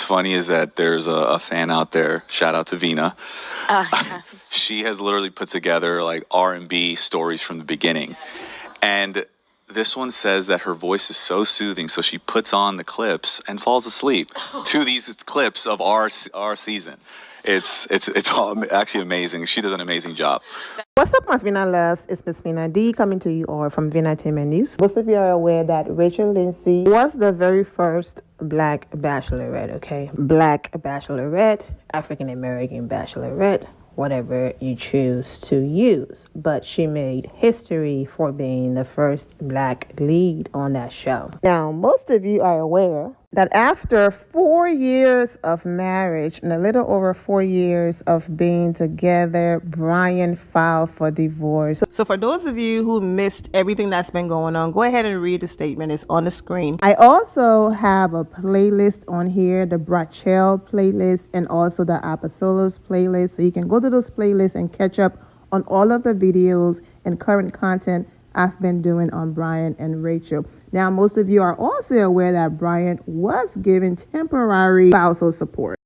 funny is that there's a fan out there, shout out to Vina. She has literally put together like R&B stories from the beginning. And this one says that her voice is so soothing, so she puts on the clips and falls asleep to these clips of our season. It's all actually amazing. She does an amazing job. What's up, my Vina loves? It's Miss Vina D coming to you all from Vina Entertainment News. Most of you are aware that Rachel Lindsay was the very first Black Bachelorette, okay? Black Bachelorette, African American Bachelorette, whatever you choose to use. But she made history for being the first Black lead on that show. Now, most of you are aware that after 4 years of marriage and a little over 4 years of being together, Bryan filed for divorce. So for those of you who missed everything that's been going on, go ahead and read the statement. It's on the screen. I also have a playlist on here, the Brachel playlist and also the Apostolos playlist. So you can go to those playlists and catch up on all of the videos and current content I've been doing on Bryan and Rachel. Now, most of you are also aware that Bryan was given temporary spousal support.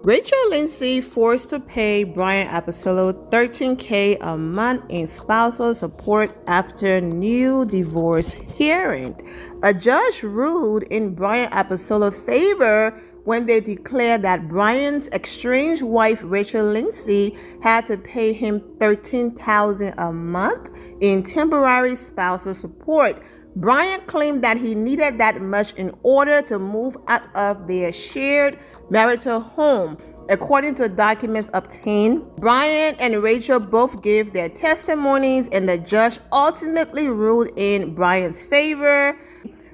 Rachel Lindsay forced to pay Bryan Apostolo $13,000 a month in spousal support after new divorce hearing. A judge ruled in Bryan Apostolo's favor when they declared that Bryan's estranged wife, Rachel Lindsay, had to pay him $13,000 a month in temporary spousal support. Bryan claimed that he needed that much in order to move out of their shared marital home. According to documents obtained, Bryan and Rachel both gave their testimonies and the judge ultimately ruled in Bryan's favor.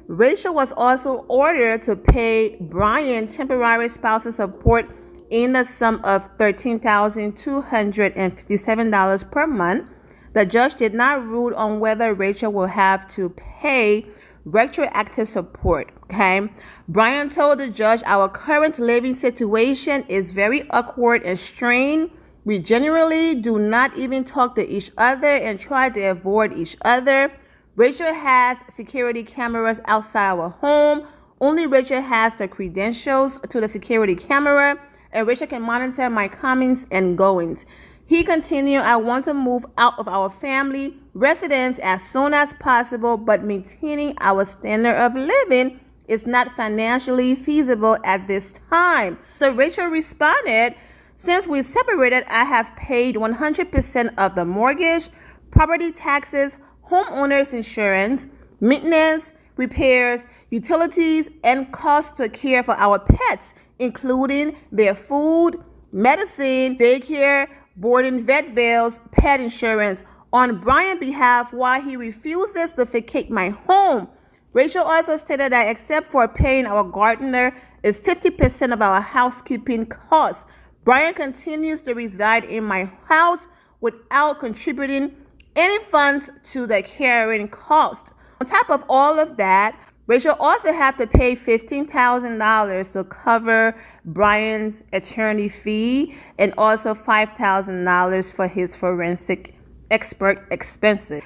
Rachel was also ordered to pay Bryan temporary spousal support in the sum of $13,257 per month. The judge did not rule on whether Rachel will have to pay retroactive support. Okay. Bryan told the judge, "Our current living situation is very awkward and strained. We generally do not even talk to each other and try to avoid each other. Rachel has security cameras outside our home. Only Rachel has the credentials to the security camera, and Rachel can monitor my comings and goings." He continued, "I want to move out of our family residence as soon as possible, but maintaining our standard of living is not financially feasible at this time." So Rachel responded, "Since we separated, I have paid 100% of the mortgage, property taxes, homeowners insurance, maintenance, repairs, utilities, and costs to care for our pets, including their food, medicine, daycare, boarding, vet bills, pet insurance, on Bryan's behalf while he refuses to vacate my home." Rachel also stated that except for paying our gardener 50% of our housekeeping costs, Bryan continues to reside in my house without contributing any funds to the carrying cost. On top of all of that, Rachel also had to pay $15,000 to cover Bryan's attorney fee and also $5,000 for his forensic expert expenses.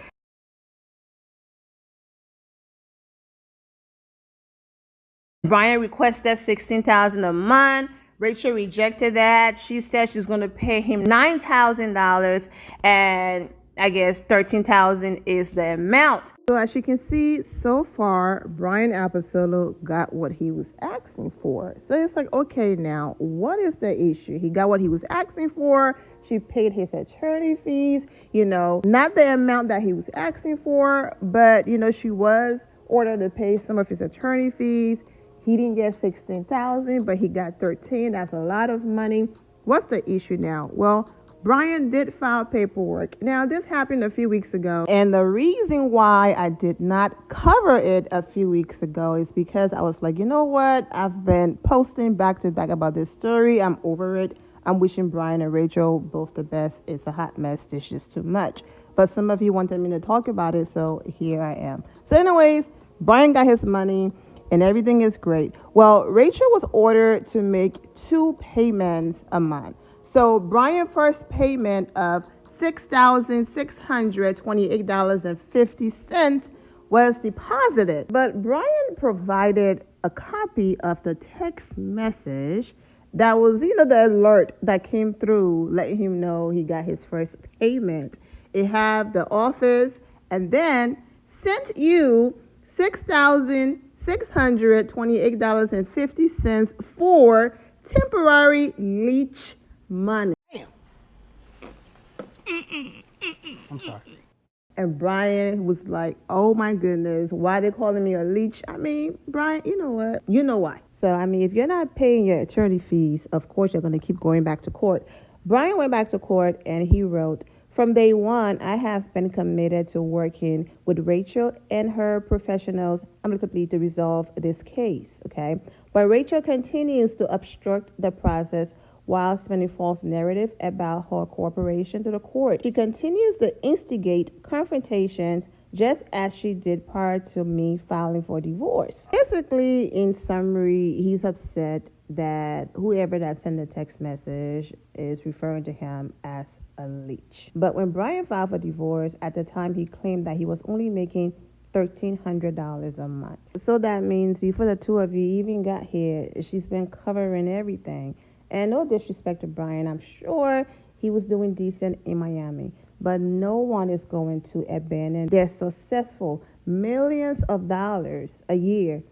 Bryan requested $16,000 a month. Rachel rejected that. She said she's going to pay him $9,000 and I guess $13,000 is the amount. So as you can see, so far, Bryan Apostolo got what he was asking for. So it's like, okay, now, what is the issue? He got what he was asking for. She paid his attorney fees, not the amount that he was asking for, but, she was ordered to pay some of his attorney fees. He didn't get $16,000, but he got $13,000. That's a lot of money. What's the issue now? Well, Bryan did file paperwork. Now, this happened a few weeks ago, and the reason why I did not cover it a few weeks ago is because I was like, you know what? I've been posting back to back about this story. I'm over it. I'm wishing Bryan and Rachel both the best. It's a hot mess. It's just too much. But some of you wanted me to talk about it, so here I am. So anyways, Bryan got his money, and everything is great. Well, Rachel was ordered to make 2 payments a month. So Bryan's first payment of $6,628.50 was deposited, but Bryan provided a copy of the text message that was, the alert that came through letting him know he got his first payment. It had the office and then sent you $6,628.50 for temporary Leech money. I'm sorry. And Bryan was like, oh my goodness, why they calling me a leech? I mean, Bryan, you know what? You know why. So, I mean, if you're not paying your attorney fees, of course you're going to keep going back to court. Bryan went back to court and he wrote, from day one, I have been committed to working with Rachel and her professionals amicably to resolve this case, okay? But Rachel continues to obstruct the process while spreading false narrative about her cooperation to the court. She continues to instigate confrontations just as she did prior to me filing for divorce. Basically, in summary, he's upset that whoever that sent the text message is referring to him as a leech. But when Bryan filed for divorce, at the time he claimed that he was only making $1,300 a month. So that means before the two of you even got here, she's been covering everything. And no disrespect to Bryan, I'm sure he was doing decent in Miami. But no one is going to abandon their successful millions of dollars a year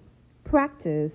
practice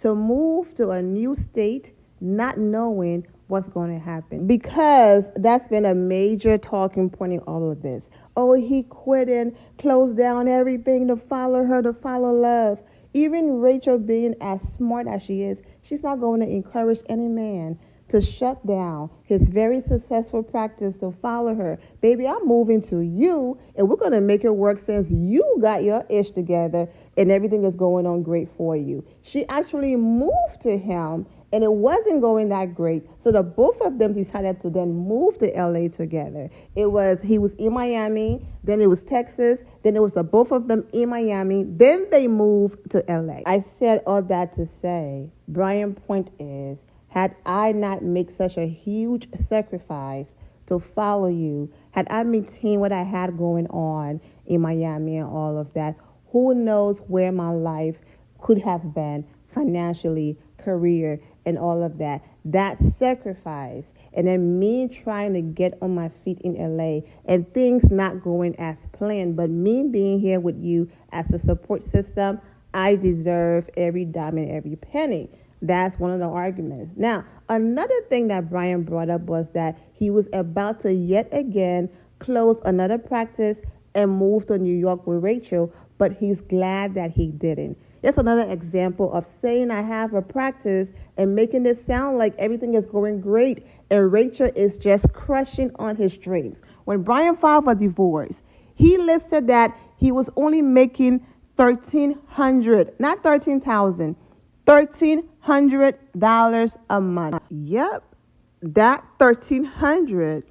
to move to a new state not knowing what's going to happen. Because that's been a major talking point in all of this. Oh, he quit and closed down everything to follow her, to follow love. Even Rachel, being as smart as she is, she's not going to encourage any man to shut down his very successful practice to follow her. Baby, I'm moving to you, and we're going to make it work since you got your ish together and everything is going on great for you. She actually moved to him, and it wasn't going that great. So the both of them decided to then move to LA together. He was in Miami, then it was Texas, then it was the both of them in Miami, then they moved to LA. I said all that to say, Bryan's point is, had I not made such a huge sacrifice to follow you, had I maintained what I had going on in Miami and all of that, who knows where my life could have been financially, career, and all of that. That sacrifice, and then me trying to get on my feet in LA and things not going as planned, but me being here with you as a support system, I deserve every dime and every penny. That's one of the arguments. Now, another thing that Bryan brought up was that he was about to yet again close another practice and move to New York with Rachel, but he's glad that he didn't. It's another example of saying I have a practice and making it sound like everything is going great and Rachel is just crushing on his dreams. When Bryan filed for divorce, he listed that he was only making $1,300, not $13,000. $1,300 a month. Yep, that $1,300,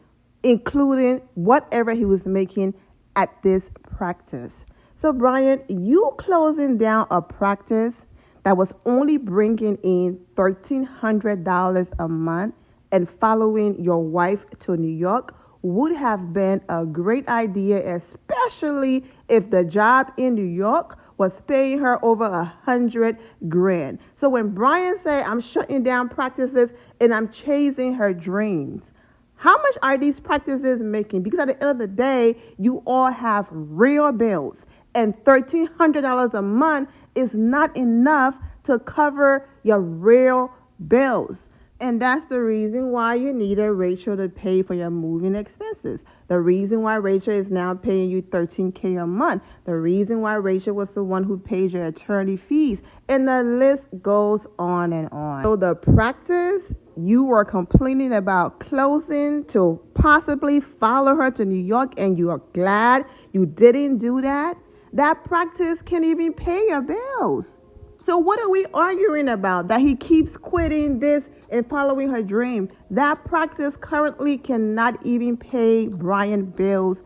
including whatever he was making at this practice. So, Bryan, you closing down a practice that was only bringing in $1,300 a month and following your wife to New York would have been a great idea, especially if the job in New York was paying her over $100,000. So when Bryan said, I'm shutting down practices and I'm chasing her dreams, how much are these practices making? Because at the end of the day, you all have real bills, and $1,300 a month is not enough to cover your real bills. And that's the reason why you needed Rachel to pay for your moving expenses. The reason why Rachel is now paying you $13,000 a month. The reason why Rachel was the one who pays your attorney fees. And the list goes on and on. So the practice you were complaining about closing to possibly follow her to New York, and you are glad you didn't do that. That practice can't even pay your bills. So what are we arguing about? That he keeps quitting this and following her dream. That practice currently cannot even pay Bryan bills.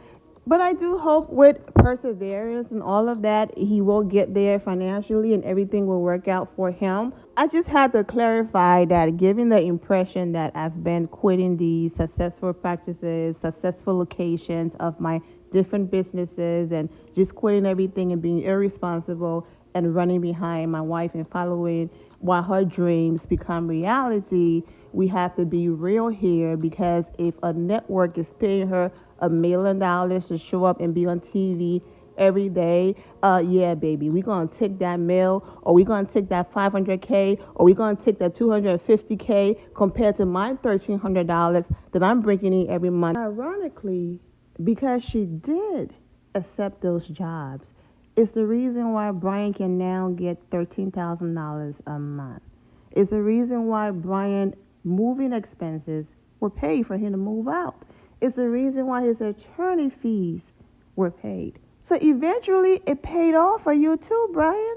But I do hope with perseverance and all of that, he will get there financially and everything will work out for him. I just had to clarify that, given the impression that I've been quitting these successful practices, successful locations of my different businesses and just quitting everything and being irresponsible and running behind my wife and following while her dreams become reality. We have to be real here, because if a network is paying her $1 million to show up and be on TV every day, yeah, baby, we're going to take that mill, or we're going to take that $500K, or we're going to take that $250K compared to my $1,300 that I'm bringing in every month. Ironically, because she did accept those jobs, it's the reason why Bryan can now get $13,000 a month. It's the reason why Bryan moving expenses were paid for him to move out. It's the reason why his attorney fees were paid. So eventually it paid off for you too, Bryan.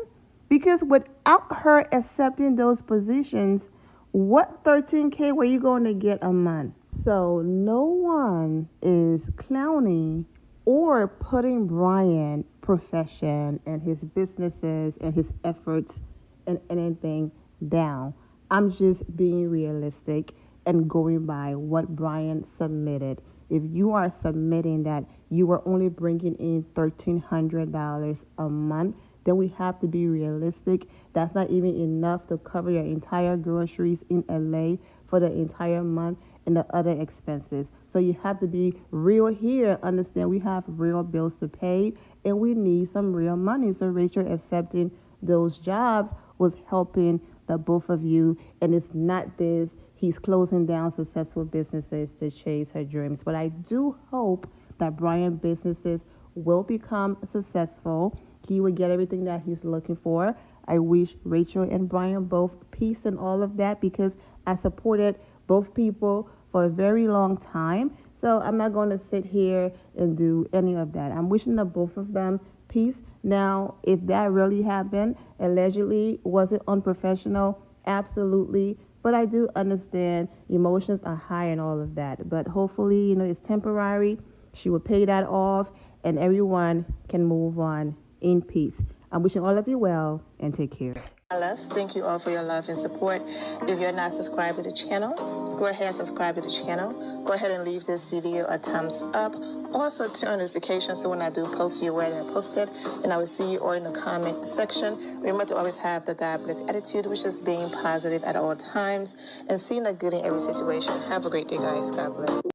Because without her accepting those positions, what $13K were you going to get a month? So no one is clowning or putting Bryan's profession and his businesses and his efforts and anything down. I'm just being realistic and going by what Bryan submitted. If you are submitting that you are only bringing in $1,300 a month, then we have to be realistic. That's not even enough to cover your entire groceries in LA for the entire month and the other expenses. So you have to be real here. Understand we have real bills to pay and we need some real money. So Rachel accepting those jobs was helping the both of you. And it's not this, he's closing down successful businesses to chase her dreams. But I do hope that Bryan businesses will become successful. He will get everything that he's looking for. I wish Rachel and Bryan both peace and all of that, because I supported both people for a very long time. So I'm not going to sit here and do any of that. I'm wishing the both of them peace. Now, if that really happened, allegedly, was it unprofessional? Absolutely. But I do understand emotions are high and all of that. But hopefully, it's temporary. She will pay that off and everyone can move on in peace. I'm wishing all of you well and take care. My loves, thank you all for your love and support. If you're not subscribed to the channel, go ahead and subscribe to the channel. Go ahead and leave this video a thumbs up. Also turn on notifications so when I do post, you're aware that I posted. And I will see you all in the comment section. Remember to always have the God bless attitude, which is being positive at all times and seeing the good in every situation. Have a great day, guys. God bless.